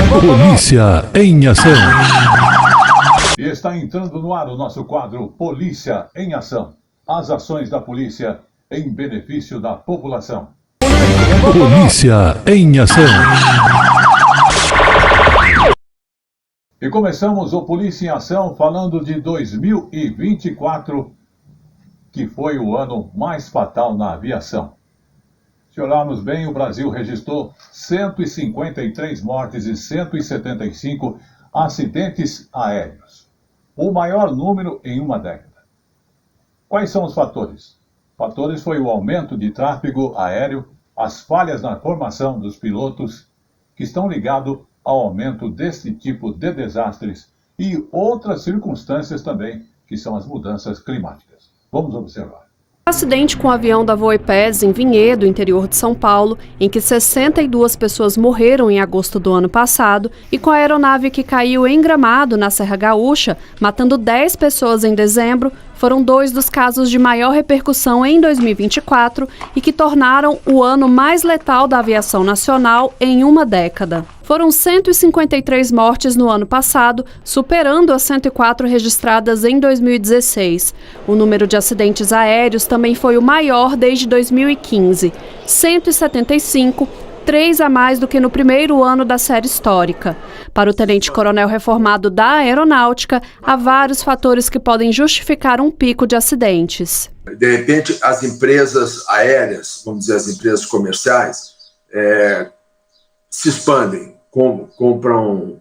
Polícia em ação. E está entrando no ar o nosso quadro Polícia em Ação. As ações da polícia em benefício da população. Polícia em ação. E começamos o Polícia em Ação falando de 2024, que foi o ano mais fatal na aviação. Se olharmos bem, o Brasil registrou 153 mortes e 175 acidentes aéreos. O maior número em uma década. Quais são os fatores? Fatores foi o aumento de tráfego aéreo, as falhas na formação dos pilotos, que estão ligados ao aumento desse tipo de desastres e outras circunstâncias também, que são as mudanças climáticas. Vamos observar. Acidente com o avião da Voipés em Vinhedo, interior de São Paulo, em que 62 pessoas morreram em agosto do ano passado, e com a aeronave que caiu em Gramado, na Serra Gaúcha, matando 10 pessoas em dezembro, foram dois dos casos de maior repercussão em 2024 e que tornaram o ano mais letal da aviação nacional em uma década. Foram 153 mortes no ano passado, superando as 104 registradas em 2016. O número de acidentes aéreos também foi o maior desde 2015, 175, 3 a mais do que no primeiro ano da série histórica. Para o tenente-coronel reformado da Aeronáutica, há vários fatores que podem justificar um pico de acidentes. De repente, as empresas aéreas, vamos dizer, as empresas comerciais, se expandem, compram,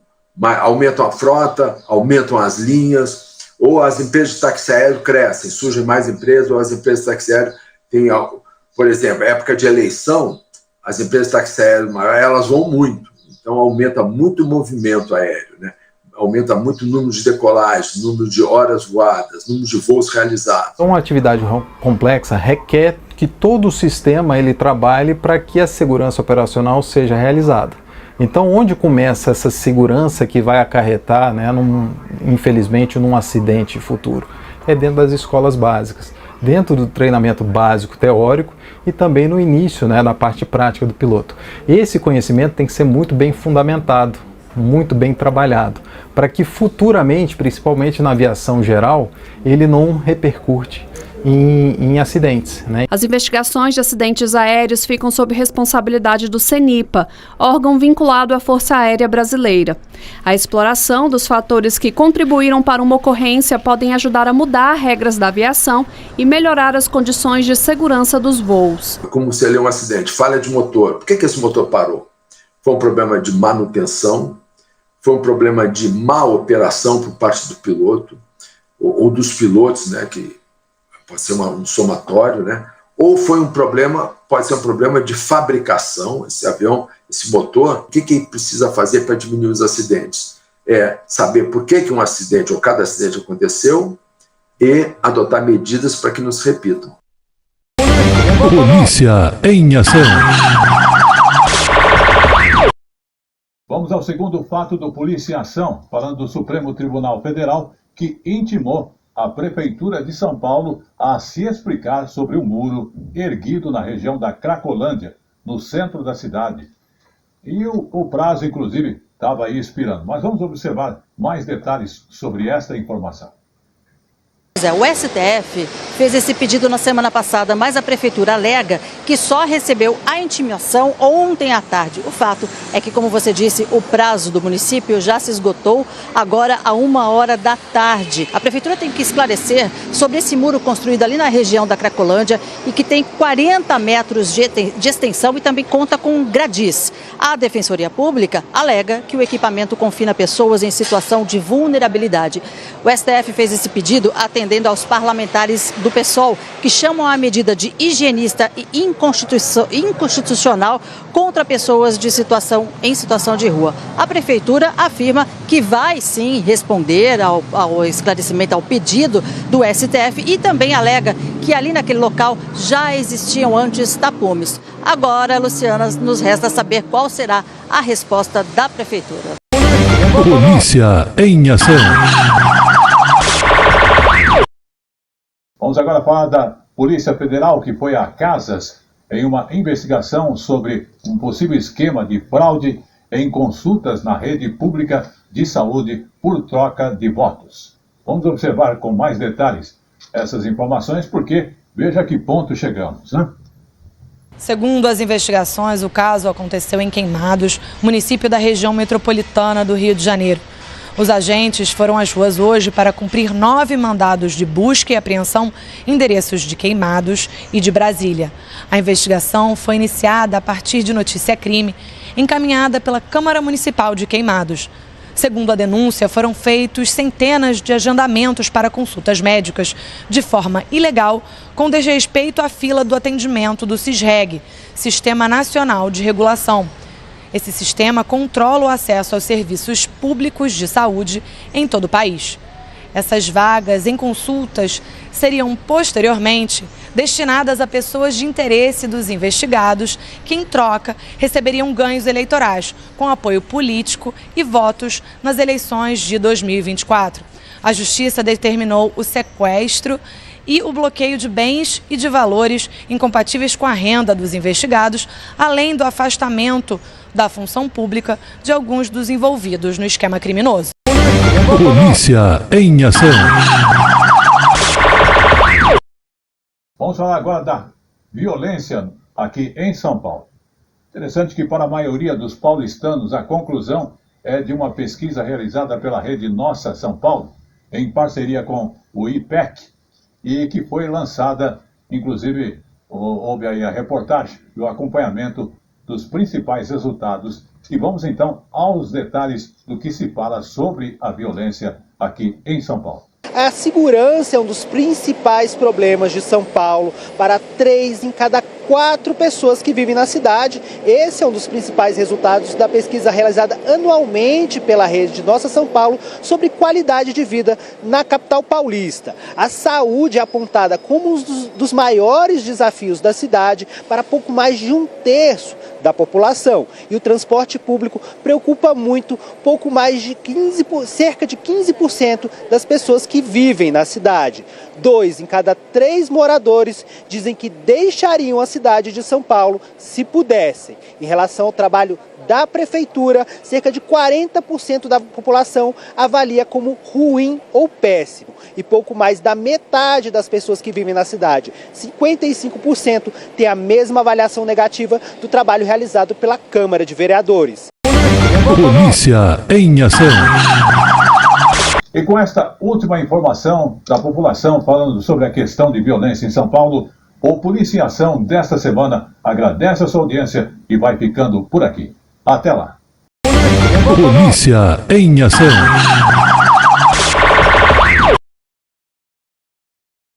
aumentam a frota, aumentam as linhas, ou as empresas de táxi aéreo crescem, surgem mais empresas, ou as empresas de táxi aéreo têm, por exemplo, época de eleição, as empresas de táxi aéreo maiores, elas vão muito, então aumenta muito o movimento aéreo, né? Aumenta muito o número de decolagens, número de horas voadas, número de voos realizados. Uma atividade complexa requer que todo o sistema ele trabalhe para que a segurança operacional seja realizada. Então, onde começa essa segurança que vai acarretar, né, infelizmente, num acidente futuro? É dentro das escolas básicas, dentro do treinamento básico teórico e também no início, né, na parte prática do piloto. Esse conhecimento tem que ser muito bem fundamentado, muito bem trabalhado, para que futuramente, principalmente na aviação geral, ele não repercute em acidentes, né? As investigações de acidentes aéreos ficam sob responsabilidade do CENIPA, órgão vinculado à Força Aérea Brasileira. A exploração dos fatores que contribuíram para uma ocorrência podem ajudar a mudar regras da aviação e melhorar as condições de segurança dos voos. Como se ele é um acidente, falha de motor. Por que esse motor parou? Foi um problema de manutenção, foi um problema de má operação por parte do piloto, ou dos pilotos, né, que pode ser um somatório, né? Ou foi um problema, pode ser um problema de fabricação, esse avião, esse motor. O que precisa fazer para diminuir os acidentes? É saber por que um acidente ou cada acidente aconteceu e adotar medidas para que não se repitam. Polícia em ação. Vamos ao segundo fato do Polícia em Ação, falando do Supremo Tribunal Federal, que intimou a Prefeitura de São Paulo a se explicar sobre o muro erguido na região da Cracolândia, no centro da cidade. E o prazo, inclusive, estava aí expirando. Mas vamos observar mais detalhes sobre esta informação. O STF fez esse pedido na semana passada, mas a Prefeitura alega que só recebeu a intimação ontem à tarde. O fato é que, como você disse, o prazo do município já se esgotou agora a 1h da tarde. A Prefeitura tem que esclarecer sobre esse muro construído ali na região da Cracolândia e que tem 40 metros de extensão e também conta com gradis. A Defensoria Pública alega que o equipamento confina pessoas em situação de vulnerabilidade. O STF fez esse pedido atendendo aos parlamentares do PSOL, que chamam a medida de higienista e inconstitucional contra pessoas em situação de rua. A Prefeitura afirma que vai sim responder ao esclarecimento, ao pedido do STF e também alega que ali naquele local já existiam antes tapumes. Agora, Luciana, nos resta saber qual será a resposta da Prefeitura. Polícia em ação. Vamos agora falar da Polícia Federal, que foi a Casas em uma investigação sobre um possível esquema de fraude em consultas na rede pública de saúde por troca de votos. Vamos observar com mais detalhes essas informações, porque veja a que ponto chegamos, né? Segundo as investigações, o caso aconteceu em Queimados, município da região metropolitana do Rio de Janeiro. Os agentes foram às ruas hoje para cumprir 9 mandados de busca e apreensão em endereços de Queimados e de Brasília. A investigação foi iniciada a partir de notícia-crime encaminhada pela Câmara Municipal de Queimados. Segundo a denúncia, foram feitos centenas de agendamentos para consultas médicas de forma ilegal, com desrespeito à fila do atendimento do SISREG, Sistema Nacional de Regulação. Esse sistema controla o acesso aos serviços públicos de saúde em todo o país. Essas vagas em consultas seriam posteriormente destinadas a pessoas de interesse dos investigados que, em troca, receberiam ganhos eleitorais com apoio político e votos nas eleições de 2024. A Justiça determinou o sequestro e o bloqueio de bens e de valores incompatíveis com a renda dos investigados, além do afastamento da função pública de alguns dos envolvidos no esquema criminoso. Polícia em ação. Vamos falar agora da violência aqui em São Paulo. Interessante que para a maioria dos paulistanos a conclusão é de uma pesquisa realizada pela rede Nossa São Paulo, em parceria com o IPEC, e que foi lançada, inclusive, houve aí a reportagem e o acompanhamento dos principais resultados. E vamos então aos detalhes do que se fala sobre a violência aqui em São Paulo. A segurança é um dos principais problemas de São Paulo. Para 3 em cada 4 pessoas que vivem na cidade, esse é um dos principais resultados da pesquisa realizada anualmente pela rede de Nossa São Paulo sobre qualidade de vida na capital paulista. A saúde é apontada como um dos maiores desafios da cidade para pouco mais de 1/3 da população. E o transporte público preocupa muito, pouco mais de cerca de 15% das pessoas que vivem na cidade. 2 em cada 3 moradores dizem que deixariam a cidade de São Paulo se pudessem. Em relação ao trabalho da prefeitura, cerca de 40% da população avalia como ruim ou péssimo. E pouco mais da metade das pessoas que vivem na cidade, 55%, tem a mesma avaliação negativa do trabalho realizado pela Câmara de Vereadores. Polícia em ação. E com esta última informação da população falando sobre a questão de violência em São Paulo, o Polícia em Ação desta semana agradece a sua audiência e vai ficando por aqui. Até lá. Polícia em ação.